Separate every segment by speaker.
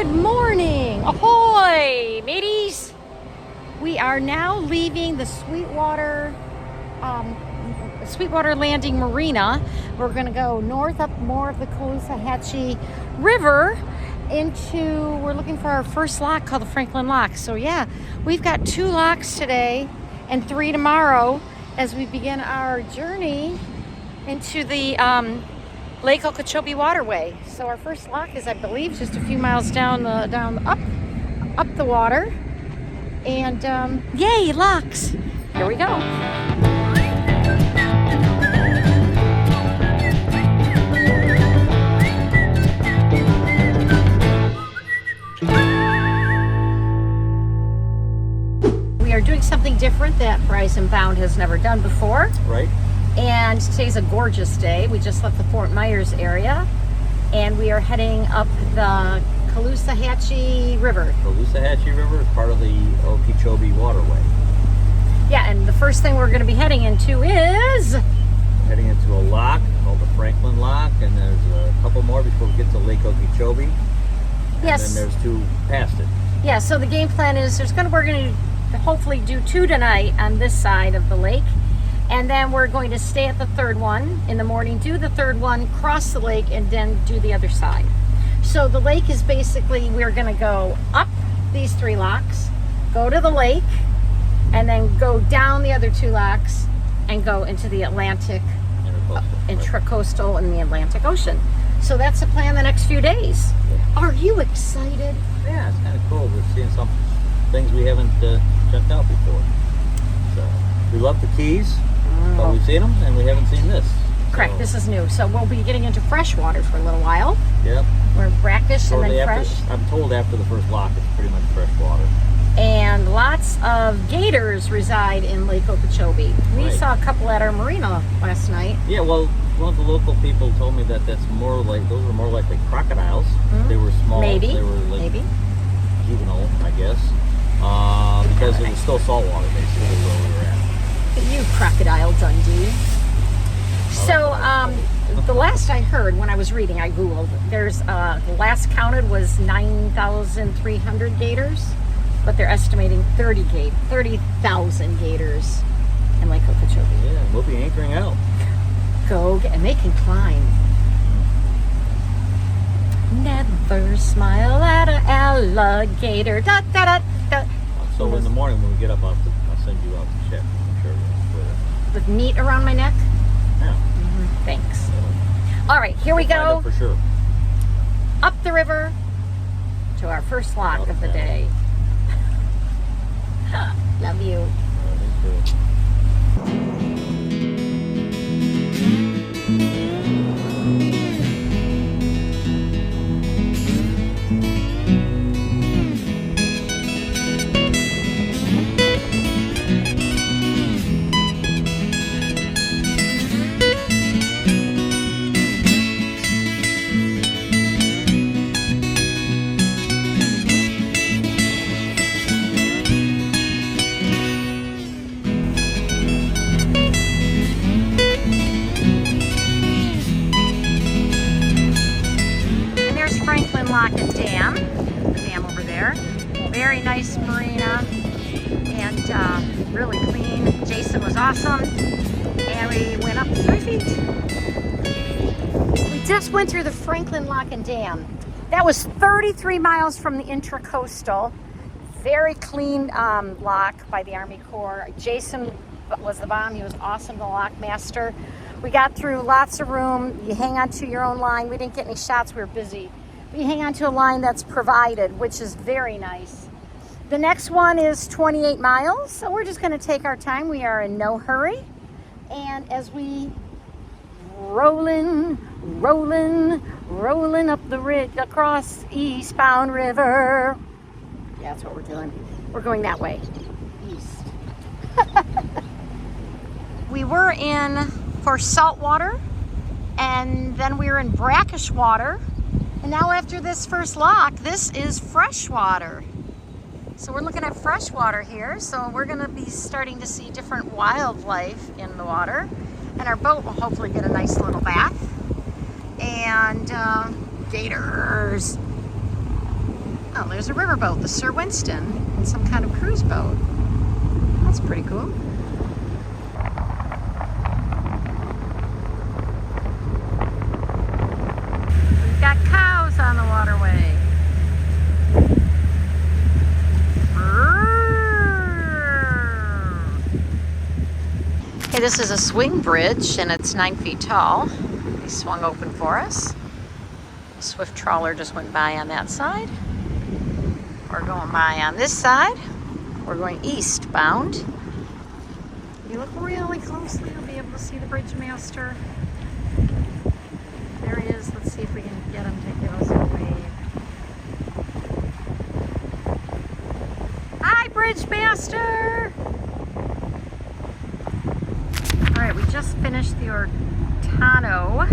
Speaker 1: Good morning! Ahoy, mateys! We are now leaving the Sweetwater Landing Marina. We're going to go north up more of the Caloosahatchee River we're looking for our first lock called the Franklin Lock. So yeah, we've got 2 locks today and 3 tomorrow as we begin our journey into the Lake Okeechobee Waterway. So our first lock is, I believe, just a few miles up the water. And yay, locks! Here we go. We are doing something different that Bryson Bound has never done before.
Speaker 2: Right.
Speaker 1: And today's a gorgeous day. We just left the Fort Myers area and we are heading up the Caloosahatchee River.
Speaker 2: Caloosahatchee River is part of the Okeechobee Waterway.
Speaker 1: Yeah, and the first thing we're going to be heading into is...
Speaker 2: We're heading into a lock called the Franklin Lock, and there's a couple more before we get to Lake Okeechobee.
Speaker 1: Yes.
Speaker 2: And then there's 2 past it.
Speaker 1: Yeah, so the game plan is we're going to hopefully do 2 tonight on this side of the lake. And then we're going to stay at the 3rd one in the morning, do the 3rd one, cross the lake, and then do the other side. So the lake is basically, we're going to go up these 3 locks, go to the lake, and then go down the other 2 locks and go into the Atlantic, intracoastal and the Atlantic Ocean. So that's the plan the next few days. Are you excited?
Speaker 2: Yeah, it's kind of cool. We're seeing some things we haven't checked out before. So we love the Keys, but we've seen them and we haven't seen this.
Speaker 1: Correct,
Speaker 2: So,
Speaker 1: this is new. So we'll be getting into fresh water for a little while.
Speaker 2: Yep.
Speaker 1: We're brackish and then fresh.
Speaker 2: I'm told after the first lock it's pretty much fresh water.
Speaker 1: And lots of gators reside in Lake Okeechobee. We
Speaker 2: Right.
Speaker 1: saw a couple at our marina last night.
Speaker 2: Yeah, well, one of the local people told me that those were more likely crocodiles.
Speaker 1: Mm-hmm.
Speaker 2: They were small.
Speaker 1: Maybe.
Speaker 2: They were like
Speaker 1: Maybe.
Speaker 2: juvenile, I guess. Because it was still saltwater, basically, where we were at.
Speaker 1: You crocodile Dundee. So, the last I heard when I was reading, I Googled, there's, the last counted was 9,300 gators, but they're estimating 30,000 gators in Lake Okeechobee.
Speaker 2: Yeah, we'll be anchoring out.
Speaker 1: And they can climb. Never smile at an alligator. Da, da, da, da.
Speaker 2: So in the morning when we get up, I'll send you out to check. I'm sure
Speaker 1: With meat around my neck?
Speaker 2: yeah.
Speaker 1: Thanks. All right, here we go.
Speaker 2: For sure.
Speaker 1: Up the river to our first lock of the day. Love you. Lock and Dam, the dam over there. Very nice marina and really clean. Jason was awesome and we went up 3 feet. We just went through the Franklin Lock and Dam. That was 33 miles from the intracoastal. Very clean lock by the Army Corps. Jason was the bomb. He was awesome, the lock master. We got through lots of room. You hang on to your own line. We didn't get any shots. We were busy. We hang on to a line that's provided, which is very nice. The next one is 28 miles, so we're just going to take our time. We are in no hurry. And as we rolling up the ridge across eastbound river. Yeah, that's what we're doing. We're going that way, east. We were in for saltwater, and then we were in brackish water. And now after this first lock, this is freshwater. So we're looking at freshwater here. So we're gonna be starting to see different wildlife in the water. And our boat will hopefully get a nice little bath. And gators. Oh, there's a riverboat, the Sir Winston, and some kind of cruise boat. That's pretty cool. We've got cows on the waterway. Okay, this is a swing bridge and it's 9 feet tall. They swung open for us. A swift trawler just went by on that side. We're going by on this side. We're going eastbound. If you look really closely, you'll be able to see the bridge master. There he is. Let's see if we can get him to give us a wave. Hi, bridge master! All right, we just finished the Ortano,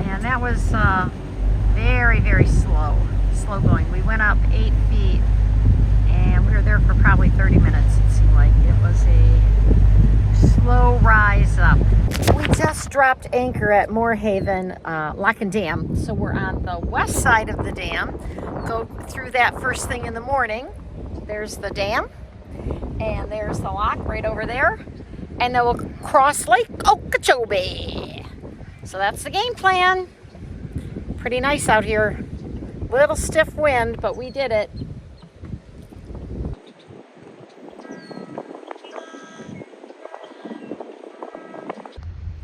Speaker 1: and that was very, very slow going. We went up 8 feet, and we were there for probably 30 minutes, it seemed like. It was a slow rise up. We just dropped anchor at Moorhaven Lock and Dam, so we're on the west side of the dam. Go through that first thing in the morning. There's the dam, and there's the lock right over there. And then we'll cross Lake Okeechobee. So that's the game plan. Pretty nice out here. Little stiff wind, but we did it.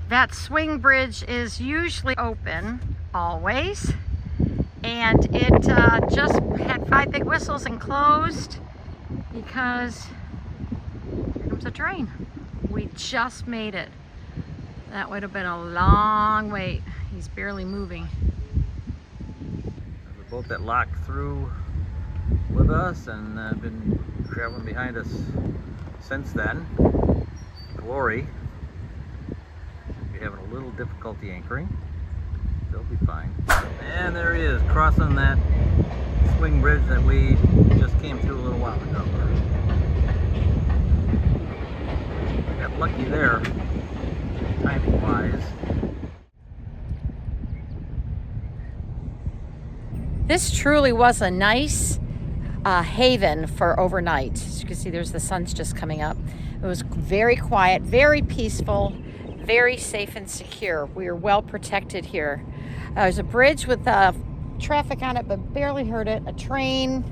Speaker 1: That swing bridge is usually open, always. And it just had 5 big whistles and closed because here comes a train. We just made it. That would have been a long wait. He's barely moving.
Speaker 2: There's a boat that locked through with us and been traveling behind us since then. Glory. We're having a little difficulty anchoring. They'll be fine. And there he is, crossing that swing bridge that we just came through a little while ago. Got lucky there, timing wise.
Speaker 1: This truly was a nice haven for overnight. As you can see, there's the sun's just coming up. It was very quiet, very peaceful, very safe and secure. We are well protected here. There's a bridge with traffic on it, but barely heard it. A train,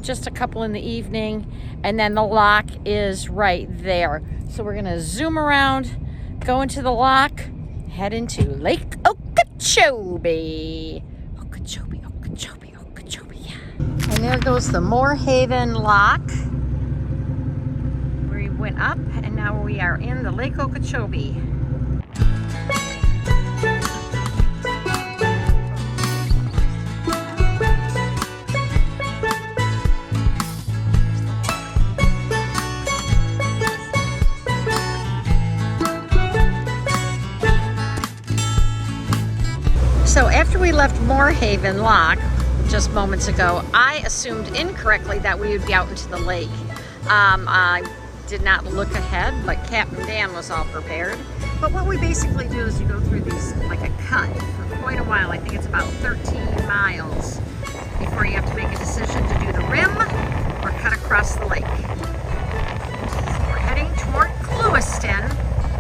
Speaker 1: just a couple in the evening, and then the lock is right there. So we're gonna zoom around, go into the lock, head into Lake Okeechobee. Okeechobee, Okeechobee, Okeechobee, yeah. And there goes the Moorhaven Lock. We went up, and now we are in the Lake Okeechobee. So after we left Moorhaven Lock just moments ago, I assumed incorrectly that we would be out into the lake. I did not look ahead, but Captain Dan was all prepared. But what we basically do is you go through these, like a cut, for quite a while. I think it's about 13 miles before you have to make a decision to do the rim or cut across the lake. So we're heading toward Clewiston,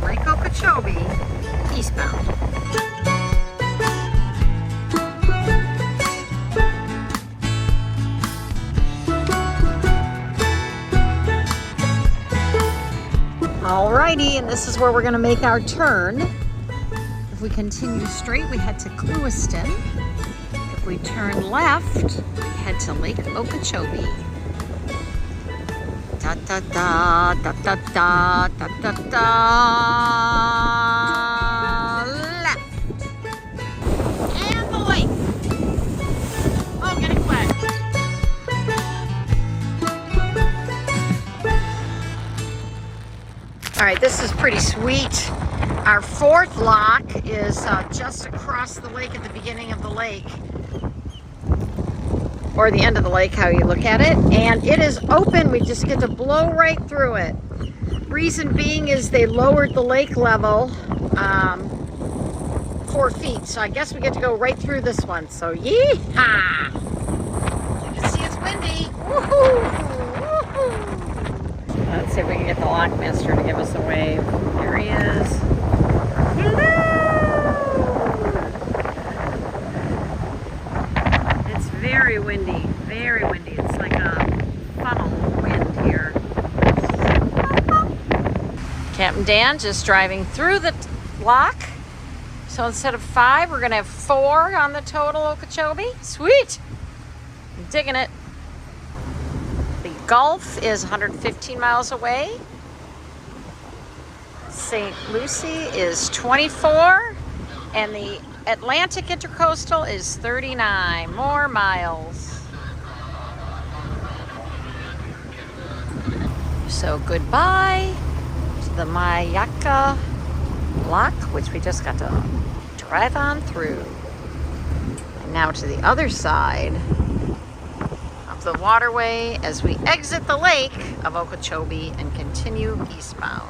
Speaker 1: Lake Okeechobee, eastbound. Alrighty, and this is where we're going to make our turn. If we continue straight, we head to Clewiston. If we turn left, we head to Lake Okeechobee. Da da da da da da da da da. Left. And the lake. Oh, getting wet. All right, this is pretty sweet. Our fourth lock is just across the lake at the beginning of the lake, or the end of the lake, how you look at it. And it is open. We just get to blow right through it. Reason being is they lowered the lake level 4 feet, so I guess we get to go right through this one. So yee-haw! You can see it's windy. Woohoo! Woohoo! Let's see if we can get the lockmaster to give us a wave. Here he is. Hello! It's very windy, very windy. It's like a funnel wind here. Captain Dan just driving through the lock. So instead of 5, we're gonna have 4 on the total Okeechobee. Sweet! I'm digging it. The Gulf is 115 miles away. St. Lucie is 24, and the Atlantic Intercoastal is 39 more miles. So goodbye to the Mayaka Lock, which we just got to drive on through. And now to the other side of the waterway as we exit the lake of Okeechobee and continue eastbound.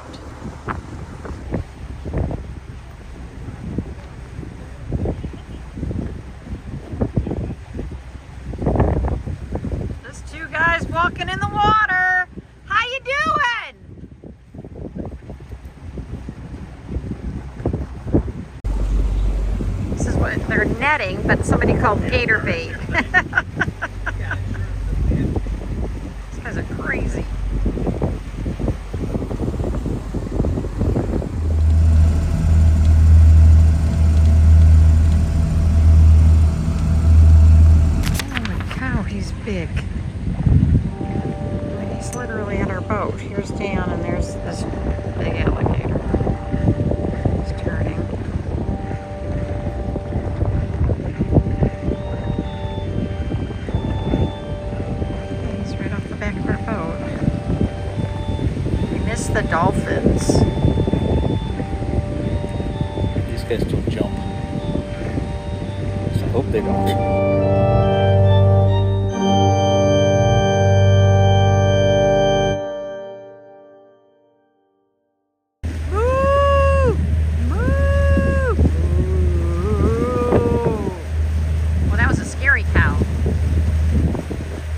Speaker 1: There's 2 guys walking in the water. How you doing? This is what they're netting, but somebody called gator bait. These guys are crazy. Holy cow, he's big. He's literally in our boat. Here's Dan, and there's this big alligator. He's turning. He's right off the back of our boat. We missed the dolphins.
Speaker 2: These guys don't jump. So I hope they don't.